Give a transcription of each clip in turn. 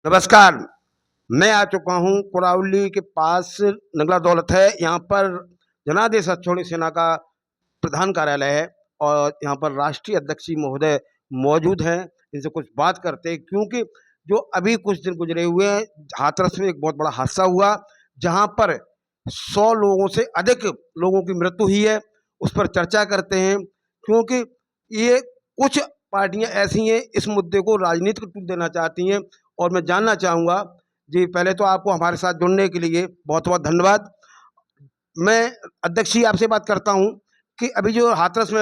नमस्कार। मैं आ चुका हूँ कुराउली के पास नगला दौलत है। यहाँ पर जनादेश छोड़ी सेना का प्रधान कार्यालय है और यहाँ पर राष्ट्रीय अध्यक्ष जी महोदय मौजूद हैं। इनसे कुछ बात करते हैं क्योंकि जो अभी कुछ दिन गुजरे हुए हैं, हाथरस में एक बहुत बड़ा हादसा हुआ जहाँ पर 100 लोगों से अधिक लोगों की मृत्यु हुई है। उस पर चर्चा करते हैं क्योंकि ये कुछ पार्टियां ऐसी हैं इस मुद्दे को राजनीतिक रूप देना चाहती हैं। और मैं जानना चाहूँगा जी, पहले तो आपको हमारे साथ जुड़ने के लिए बहुत-बहुत धन्यवाद। मैं अध्यक्ष जी आपसे बात करता हूँ कि अभी जो हाथरस में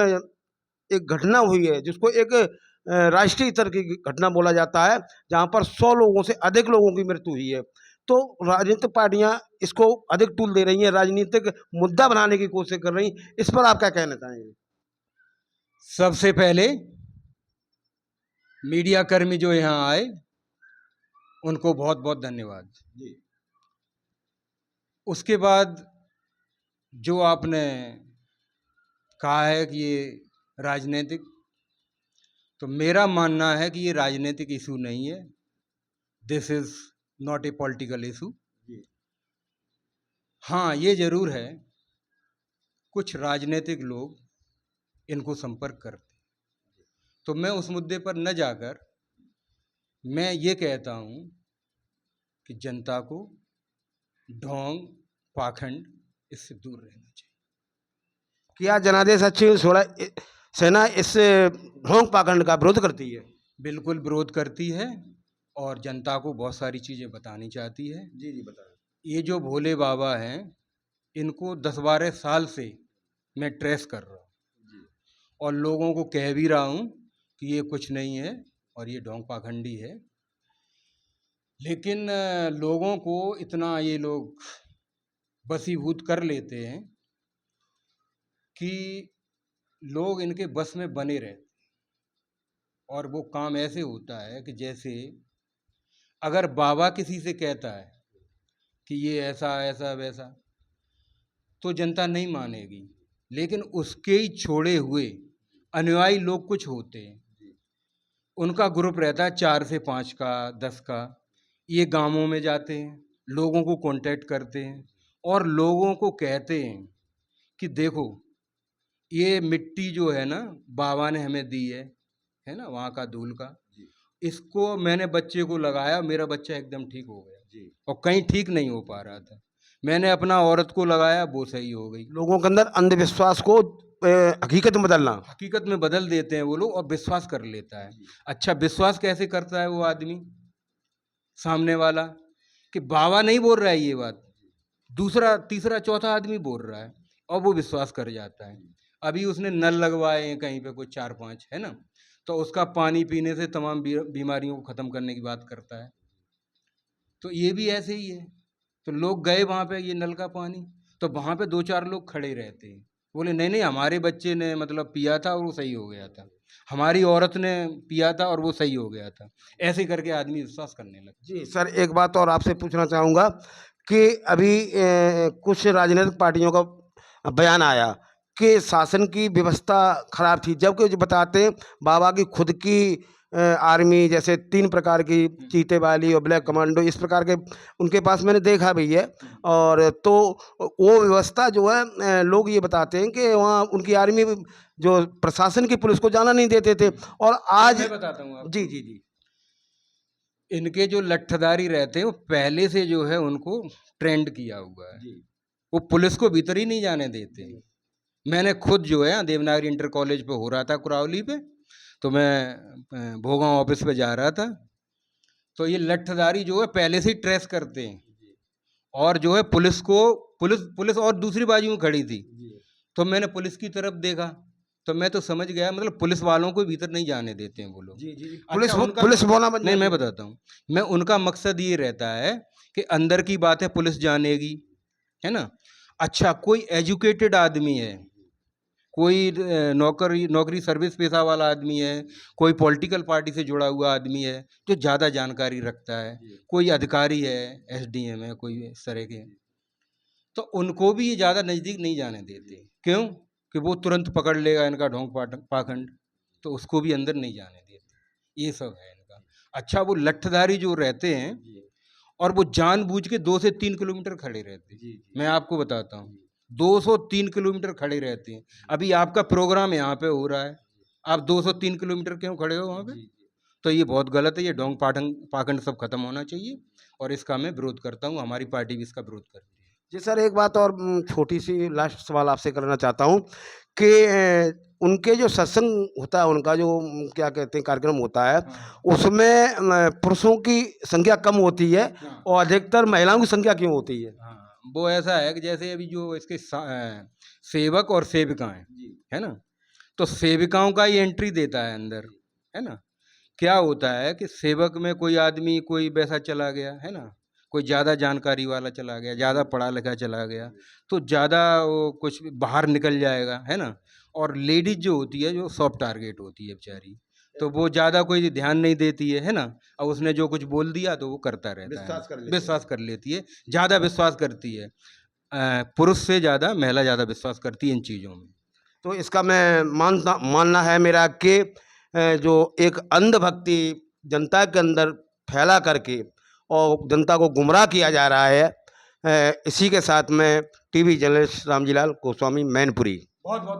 एक घटना हुई है जिसको एक राष्ट्रीय स्तर की घटना बोला जाता है, जहाँ पर 100 लोगों से अधिक लोगों की मृत्यु हुई है। तो राजनीतिक पार्टियाँ इसको अधिक टूल दे रही हैं, राजनीतिक मुद्दा बनाने की कोशिश कर रही हैं। इस पर आप क्या कहना चाहेंगे? सबसे पहले मीडिया कर्मी जो यहाँ आए उनको बहुत बहुत धन्यवाद जी। उसके बाद जो आपने कहा है कि ये राजनीतिक, तो मेरा मानना है कि ये राजनीतिक इशू नहीं है। This is not a political issue. हाँ, ये जरूर है कुछ राजनीतिक लोग इनको संपर्क करते, तो मैं उस मुद्दे पर न जाकर मैं ये कहता हूँ कि जनता को ढोंग पाखंड इससे दूर रहना चाहिए। क्या जनादेश अच्छी थोड़ा सेना इस ढोंग पाखंड का विरोध करती है? बिल्कुल विरोध करती है और जनता को बहुत सारी चीज़ें बतानी चाहती है। जी जी, बताएं। ये जो भोले बाबा हैं, इनको 10-12 साल से मैं ट्रेस कर रहा हूँ और लोगों को कह भी रहा हूँ कि ये कुछ नहीं है और ये ढोंग पाखंडी है। लेकिन लोगों को इतना ये लोग बसीभूत कर लेते हैं कि लोग इनके बस में बने रहते हैं और वो काम ऐसे होता है कि जैसे अगर बाबा किसी से कहता है कि ये ऐसा ऐसा वैसा, तो जनता नहीं मानेगी। लेकिन उसके ही छोड़े हुए अनुयायी लोग कुछ होते हैं, उनका ग्रुप रहता है 4 से 5 का 10 का। ये गांवों में जाते हैं, लोगों को कांटेक्ट करते हैं और लोगों को कहते हैं कि देखो ये मिट्टी जो है ना बाबा ने हमें दी है ना, वहाँ का धूल का, इसको मैंने बच्चे को लगाया, मेरा बच्चा एकदम ठीक हो गया जी। और कहीं ठीक नहीं हो पा रहा था, मैंने अपना औरत को लगाया, वो सही हो गई। लोगों के अंदर अंधविश्वास को हकीकत में बदलना, हकीकत में बदल देते हैं वो लोग और विश्वास कर लेता है। अच्छा, विश्वास कैसे करता है वो आदमी सामने वाला कि बाबा नहीं बोल रहा है ये बात, दूसरा तीसरा चौथा आदमी बोल रहा है और वो विश्वास कर जाता है। अभी उसने नल लगवाए हैं कहीं पे कुछ 4-5 है ना, तो उसका पानी पीने से तमाम बीमारियों को ख़त्म करने की बात करता है। तो ये भी ऐसे ही है। तो लोग गए वहाँ पे ये नल का पानी, तो वहाँ पे 2-4 लोग खड़े रहते हैं, बोले नहीं नहीं हमारे बच्चे ने मतलब पिया था और वो सही हो गया था, हमारी औरत ने पिया था और वो सही हो गया था। ऐसे करके आदमी विश्वास करने लगा। जी सर, एक बात और आपसे पूछना चाहूँगा कि अभी कुछ राजनीतिक पार्टियों का बयान आया कि शासन की व्यवस्था खराब थी, जबकि जो बताते हैं बाबा की खुद की आर्मी, जैसे 3 प्रकार की चीते वाली और ब्लैक कमांडो, इस प्रकार के उनके पास मैंने देखा भी है। और तो वो व्यवस्था जो है, लोग ये बताते हैं कि वहाँ उनकी आर्मी जो प्रशासन की पुलिस को जाना नहीं देते थे। और आज मैं बताता हूँ आपको। जी जी जी, इनके जो लठदारी रहते हैं वो पहले से जो है उनको ट्रेंड किया हुआ है, वो पुलिस को भीतर ही नहीं जाने देते। मैंने खुद जो है देवनागरी इंटर कॉलेज पे हो रहा था कुरावली पे, तो मैं भोगांव ऑफिस पे जा रहा था, तो ये लठदारी जो है पहले से ही ट्रेस करते हैं और जो है पुलिस को पुलिस और दूसरी बाजू में खड़ी थी, तो मैंने पुलिस की तरफ देखा तो मैं तो समझ गया, मतलब पुलिस वालों को भीतर नहीं जाने देते हैं वो लोग। जी जी, अच्छा, पुलिस बोला नहीं मैं बताता हूँ, मैं उनका मकसद ये रहता है कि अंदर की बातें पुलिस जानेगी, है ना। अच्छा, कोई एजुकेटेड आदमी है, कोई नौकरी सर्विस पेशा वाला आदमी है, कोई पॉलिटिकल पार्टी से जुड़ा हुआ आदमी है जो ज़्यादा जानकारी रखता है, कोई अधिकारी है, एसडीएम है, कोई इस तरह के, तो उनको भी ये ज़्यादा नज़दीक नहीं जाने देते। क्यों? कि वो तुरंत पकड़ लेगा इनका ढोंग पाखंड, तो उसको भी अंदर नहीं जाने देते। ये सब है इनका। अच्छा वो लठधारी जो रहते हैं और वो जानबूझ के 2 से 3 किलोमीटर खड़े रहते हैं। मैं आपको बताता हूँ, 203 किलोमीटर खड़े रहते हैं। अभी आपका प्रोग्राम यहाँ पे हो रहा है, आप 203 किलोमीटर क्यों खड़े हो वहाँ पे? तो ये बहुत गलत है, ये ढोंग पाखंड सब खत्म होना चाहिए और इसका मैं विरोध करता हूँ, हमारी पार्टी भी इसका विरोध करती है। जी सर, एक बात और छोटी सी लास्ट सवाल आपसे करना चाहता हूँ कि उनके जो सत्संग होता है, उनका जो क्या कहते हैं कार्यक्रम होता है, उसमें पुरुषों की संख्या कम होती है और अधिकतर महिलाओं की संख्या क्यों होती है? हाँ, वो ऐसा है कि जैसे अभी जो इसके सेवक और सेविकाएं, है ना, तो सेविकाओं का ही एंट्री देता है अंदर, है ना। क्या होता है कि सेवक में कोई आदमी कोई वैसा चला गया, है ना, कोई ज़्यादा जानकारी वाला चला गया, ज़्यादा पढ़ा लिखा चला गया, तो ज़्यादा वो कुछ बाहर निकल जाएगा, है ना। और लेडीज जो होती है, जो सॉफ्ट टारगेट होती है बेचारी, तो वो ज़्यादा कोई ध्यान नहीं देती है ना। और उसने जो कुछ बोल दिया तो वो करता रहता है, विश्वास कर लेती है, ज़्यादा विश्वास करती है। पुरुष से ज़्यादा महिला ज़्यादा विश्वास करती है इन चीज़ों में। तो इसका मैं मानना है मेरा कि जो एक अंधभक्ति जनता के अंदर फैला करके और जनता को गुमराह किया जा रहा है, इसी के साथ में टीवी जर्नलिस्ट रामजीलाल गोस्वामी, मैनपुरी। बहुत बहुत